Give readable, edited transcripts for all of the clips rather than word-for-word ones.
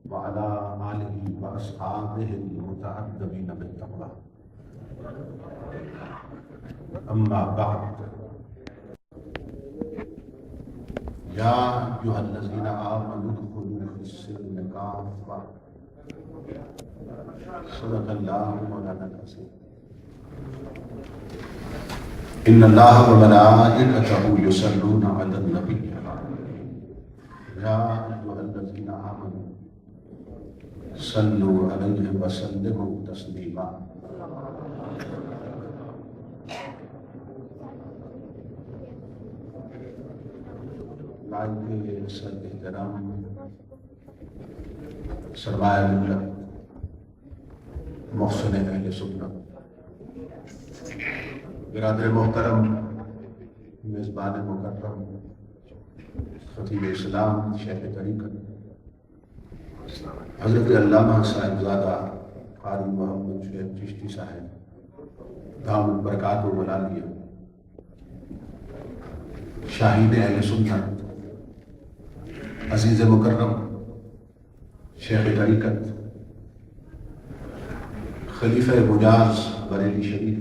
وعلى آله وأصحابه المتعذبين بالتقوى. أما بعد، يا أيها الذين آمنوا ادخلوا في السلم كافة. صدق الله مولانا العظيم. إن الله وملائكته يصلون على النبي يا أيها الذين آمنوا صلوا عليه وسلموا تسليما. لائق سر احترام سرمایہ ملت محسن اہل سنت، برادر محترم، میزبان مکرم، خطیب اسلام، شیخ طریقت حضرت علامہ صاحبزادہ قاری محمد شعیب چشتی صاحب دامت برکات و ملالیہ، شاہین اہل سنت، عزیز مکرم، شیخ طریقت، خلیفہ مجاز بریلی شریف،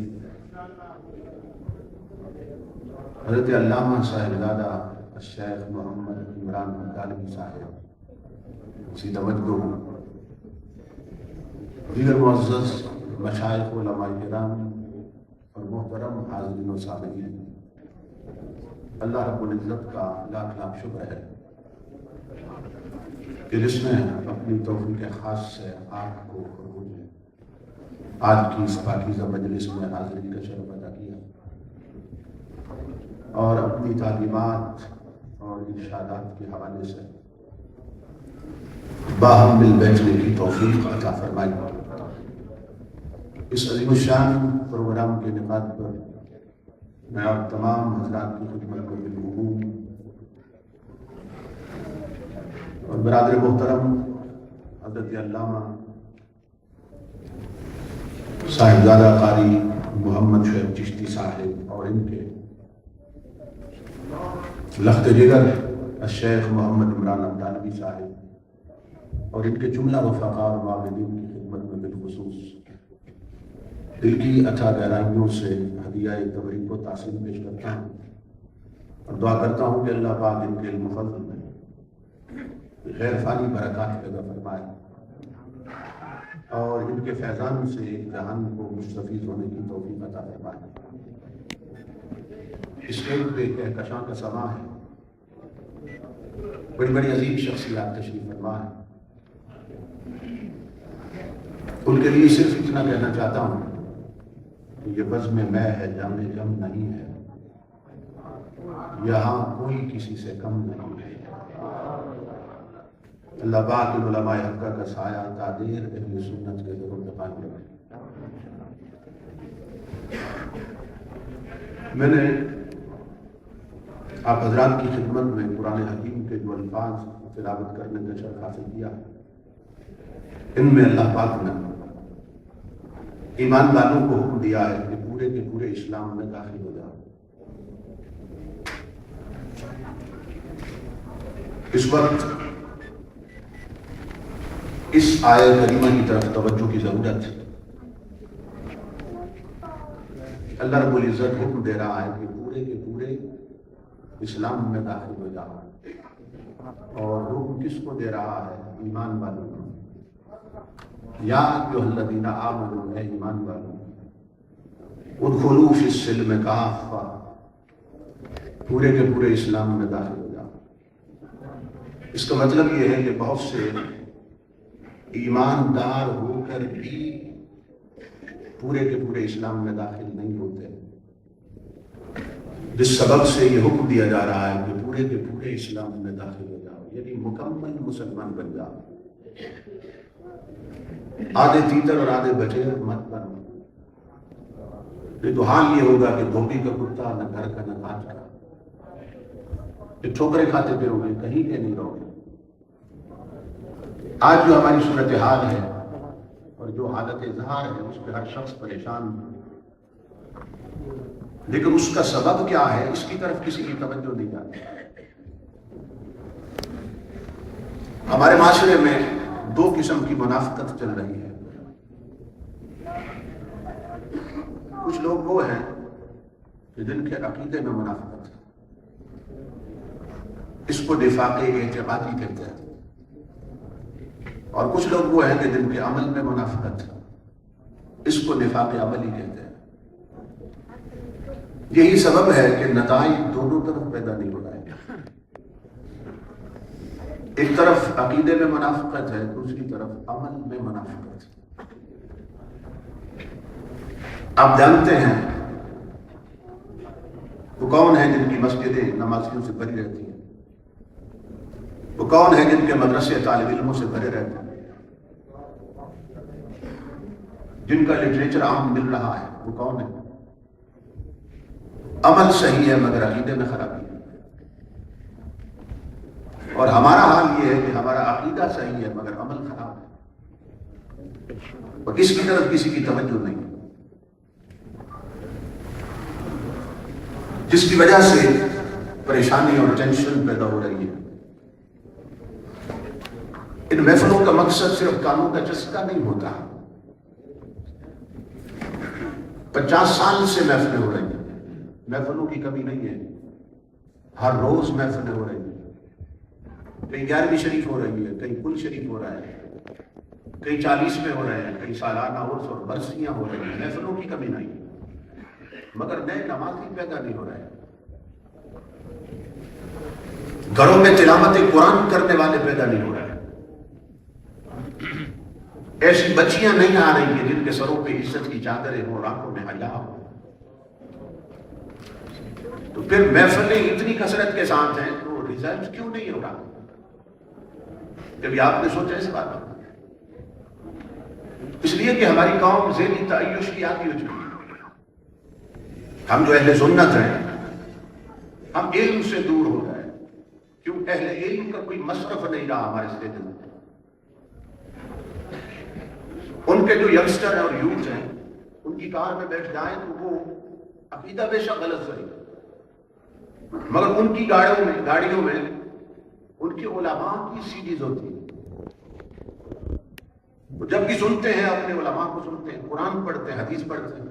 حضرت علامہ صاحبزادہ الشیخ محمد عمران مطالبی صاحب، اسی توجہ، دیگر معزز مشائخ علماء کرام اور محترم حاضرین و سامعین، اللہ رب العزت کا لاکھ لاکھ شکر ہے کہ جس نے اپنی توفیق خاص سے آپ کو آج کی اس پاکیزہ مجلس میں حاضری کا شرف عطا کیا اور اپنی تعلیمات اور ارشادات کے حوالے سے باہم مل بیٹھنے کی توفیق عطا فرمائی۔ اس عظیم الشان پروگرام کے انعقاد پر میں آپ تمام حضرات کی خدمت کو بالعموم اور برادر محترم حضرت علامہ صاحبزادہ قاری محمد شعیب چشتی صاحب اور ان کے لخت جگر الشیخ محمد عمران مطالبی صاحب اور ان کے جملہ رفقاء اور معاونین کی خدمت میں بالخصوص دل کی اتھا گہرائیوں سے ہدیہ تبریک و تحسین پیش کرتا ہوں اور دعا کرتا ہوں کہ اللہ پاک ان کے علم و فضل میں غیر فانی برکات پیدا فرمائے اور ان کے فیضان سے جہان کو مستفید ہونے کی توفیق عطا فرمائے۔ اس وقت پہ کہکشاں کا سماں ہے، بڑی بڑی عظیم شخصیات تشریف فرما ہے، ان کے لیے صرف اتنا کہنا چاہتا ہوں کہ یہ بزم میں ہے، جام جم نہیں ہے، یہاں کوئی کسی سے کم نہیں ہے۔ اللہ پاک علماء حقہ کا سایہ تعدیر اہل سنت کے ضرور قائم رکھے۔ میں نے آپ حضرات کی خدمت میں قرآن حکیم کے جو الفاظ تلاوت کرنے کا شرف حاصل کیا، ان میں اللہ پاک نے ایمان والوں کو حکم دیا ہے کہ پورے کے پورے اسلام میں داخل ہو جاؤ۔ اس وقت اس آیت کریمہ کی طرف توجہ کی ضرورت ہے۔ اللہ رب العزت حکم دے رہا ہے کہ پورے کے پورے اسلام میں داخل ہو جاؤ، اور حکم کس کو دے رہا ہے؟ ایمان والوں کو۔ یا ایھا الذین آمنوا، اے ایمان والوں، ادخلوا فی السلم کافہ، پورے کے پورے اسلام میں داخل ہو جاؤ۔ اس کا مطلب یہ ہے کہ بہت سے ایماندار ہو کر بھی پورے کے پورے اسلام میں داخل نہیں ہوتے، جس سبب سے یہ حکم دیا جا رہا ہے کہ پورے کے پورے اسلام میں داخل ہو جاؤ، یعنی مکمل مسلمان بن جاؤ، آدھے تیتر اور آدھے بچے مت بنو۔ تو حال یہ ہوگا کہ دھوبی کا کتا نہ گھر کا نہ کاج کا، کہ ٹھوکریں کھاتے پھرو گے، کہیں کے نہیں رہو گے۔ آج جو ہماری صورتحال ہے اور جو حالت اظہار ہے اس پہ ہر شخص پریشان ہے، لیکن اس کا سبب کیا ہے اس کی طرف کسی کی توجہ نہیں جاتی۔ ہمارے معاشرے میں دو قسم کی منافقت چل رہی ہے. کچھ لوگ وہ ہیں کہ جن کے عقیدے میں منافقت ہے، اس کو نفاق اعتقادی کہتے ہیں. اور کچھ لوگ وہ ہیں کہ جن کے عمل میں منافقت ہے، اس کو نفاق عملی کہتے ہیں. یہی سبب ہے کہ نتائج دونوں طرف پیدا نہیں ہو رہا ہے. ایک طرف عقیدے میں منافقت ہے، دوسری طرف عمل میں منافقت ہے. آپ جانتے ہیں وہ کون ہیں جن کی مسجدیں نمازیوں سے بھری رہتی ہیں؟ وہ کون ہیں جن کے مدرسے طالب علموں سے بھرے رہتے ہیں؟ جن کا لٹریچر عام مل رہا ہے وہ کون ہے؟ عمل صحیح ہے مگر عقیدے میں خرابی ہے. اور ہمارا حال یہ ہے کہ ہمارا عقیدہ صحیح ہے مگر عمل خراب ہے، اور اس کی طرف کسی کی توجہ نہیں، جس کی وجہ سے پریشانی اور ٹینشن پیدا ہو رہی ہے. ان محفلوں کا مقصد صرف کانوں کا چسکا نہیں ہوتا. 50 سال سے محفلیں ہو رہی ہیں، محفلوں کی کمی نہیں ہے. ہر روز محفلیں ہو رہی ہیں. کہیں 11ویں شریف ہو رہی ہے، کہیں کل شریف ہو رہا ہے، کہیں 40 میں ہو رہے ہیں، کہیں سالانہ عرس اور برسیاں ہو رہی ہیں. محفلوں کی کمی نہیں ہے مگر نئے نمازی پیدا نہیں ہو رہے ہیں. گھروں میں تلاوت قرآن کرنے والے پیدا نہیں ہو رہے ہیں. ایسی بچیاں نہیں آ رہی ہیں جن کے سروں پہ عزت کی چادریں ہوں اور آنکھوں میں حیا ہو. تو پھر محفلیں اتنی کثرت کے ساتھ ہیں تو ریزلٹ کیوں نہیں ہو رہا؟ کبھی آپ نے سوچا اس بات پر؟ اس لیے کہ ہماری قوم ذہنی تعیش کی عادی ہو چکی ہے. ہم جو اہل سنت ہیں ہم علم سے دور ہو گئے. کیوں؟ اہل علم کا کوئی مصرف نہیں رہا ہمارے ذہن میں. ان کے جو ینگسٹر ہیں اور یوتھ ہیں ان کی کار میں بیٹھ جائیں تو وہ عقیدہ بے شک غلط صحیح مگر ان کی گاڑیوں میں ان کے علماء کی سیڈیز ہوتی ہیں. وہ جب بھی سنتے ہیں اپنے علماء کو سنتے ہیں، قرآن پڑھتے ہیں، حدیث پڑھتے ہیں.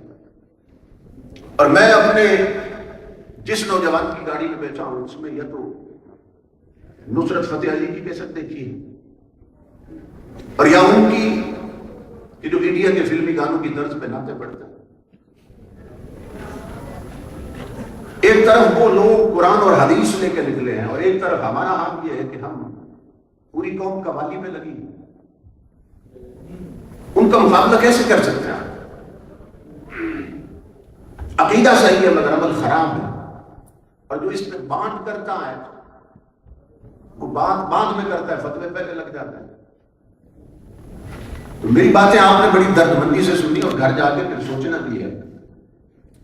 اور میں اپنے جس نوجوان کی گاڑی میں بیٹھا ہوں اس میں یا تو نصرت فتح علی کی کیسٹ دیکھی اور یا ان کی جو انڈیا کے فلمی گانوں کی طرز پہ نعتیں پڑھتے ہیں. ایک طرف وہ لوگ قرآن اور حدیث لے کے نکلے ہیں اور ایک طرف ہمارا حال یہ ہے کہ ہم پوری قوم قوالی میں لگی. ان کا مقابلہ کیسے کر سکتے ہیں؟ عقیدہ صحیح ہے مگر عمل خراب ہے. اور جو اس میں بانٹ کرتا ہے وہ بعد میں کرتا ہے، فتوے پہلے لگ جاتا ہے. تو میری باتیں آپ نے بڑی درد مندی سے سنی اور گھر جا کے پھر سوچنا بھی ہے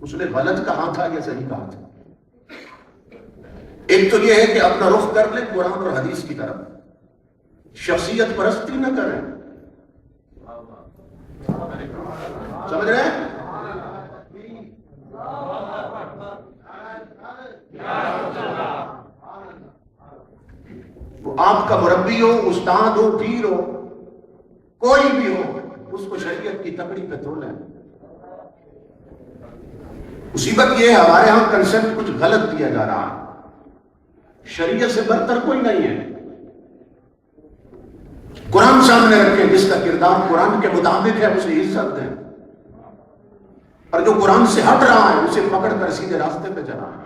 اس نے غلط کہا تھا یا صحیح کہا تھا. ایک تو یہ ہے کہ اپنا رخ کر لیں قرآن اور حدیث کی طرف، شخصیت پرستی نہ کریں. سمجھ رہے ہیں؟ وہ آپ کا مربی ہو، استاد ہو، پیر ہو، کوئی بھی ہو، اس کو شریعت کی تکڑی پہ تولیں. مصیبت یہ ہے ہمارے ہاں کنسپٹ کچھ غلط دیا جا رہا ہے. شریعت سے برتر کوئی نہیں ہے. قرآن سامنے رکھیں، جس کا کردار قرآن کے مطابق ہے اسے عزت دیں، اور جو قرآن سے ہٹ رہا ہے اسے پکڑ کر سیدھے راستے پہ چلائیں.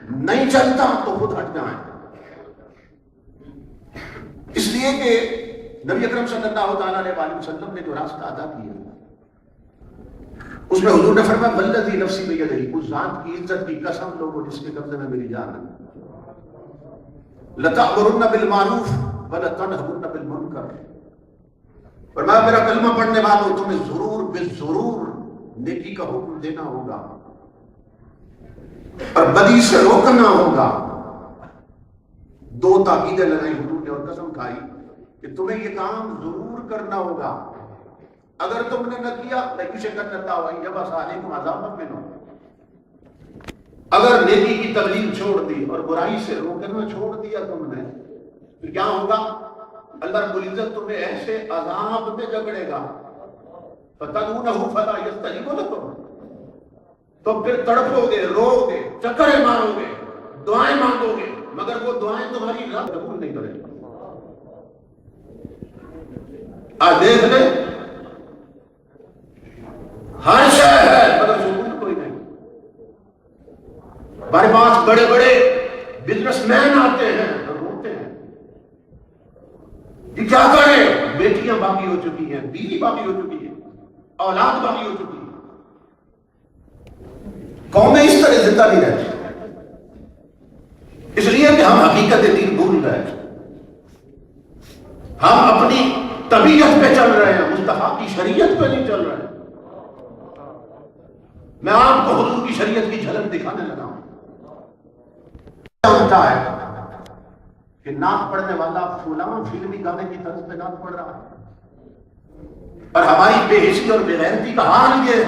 نہیں چلتا تو خود ہٹ جائیں. اس لیے کہ نبی اکرم صلی اللہ تعالیٰ علیہ وسلم نے جو راستہ ادا کیا اس میں حضور نے فرمایا والذی نفسی بیدہ، اس ذات کی عزت کی قسم لوگو جس کے قبضے میں میری جان ہے، لتأمرن بالمعروف ولتنہون بالمنکر. فرمایا میرا کلمہ پڑھنے والوں تمہیں ضرور بالضرور نیکی کا حکم دینا ہوگا اور بدی سے روکنا ہوگا. دو تاکیدیں لگائی حضور نے اور قسم کھائی کہ تمہیں یہ کام ضرور کرنا ہوگا. اگر تم نے نہ کیا لَيُشْرِكَنَّ اللَّهُ أَن يَبْعَثَ عَلَيْكُمْ عَذَابًا مِّنْهُ. اگر نیکی کی تبلیغ چھوڑ دی اور برائی سے روکنا چھوڑ دیا تم نے، پھر کیا ہوگا؟ اللہ رب العزت تمہیں ایسے عذاب میں جگڑے گا فَتَدْعُونَهُ فَلَا يَسْتَجِيبُ لَكُمْ، تو پھر تڑپو گے، رو گے، چکرے مارو گے، دعائیں مانگو گے، مگر وہ دعائیں تمہاری رب قبول نہیں کرے گا۔ آج دیکھ لیں ہر شہر ہے مگر سکون کوئی نہیں۔ ہمارے پاس بڑے بڑے بزنس مین آتے ہیں اور روتے ہیں کہ کیا کریں، بیٹیاں باقی ہو چکی ہیں، بیوی باقی ہو چکی ہے، اولاد باقی ہو چکی ہے، قومیں اس طرح زندہ نہیں رہتی، اس لیے کہ ہم حقیقت دین بھول گئے، ہم اپنی طبیعت پہ چل رہے ہیں، مصطفیٰ کی شریعت پہ نہیں چل رہے ہیں۔ میں آپ کو حضور کی شریعت کی جھلک دکھانے لگا ہوں۔ ہوتا ہے کہ نعت پڑھنے والا فلاں فلمی گانے کی طرز پہ نعت پڑھ رہا ہے، اور ہماری بے حسی اور بے غیرتی کا حال یہ ہے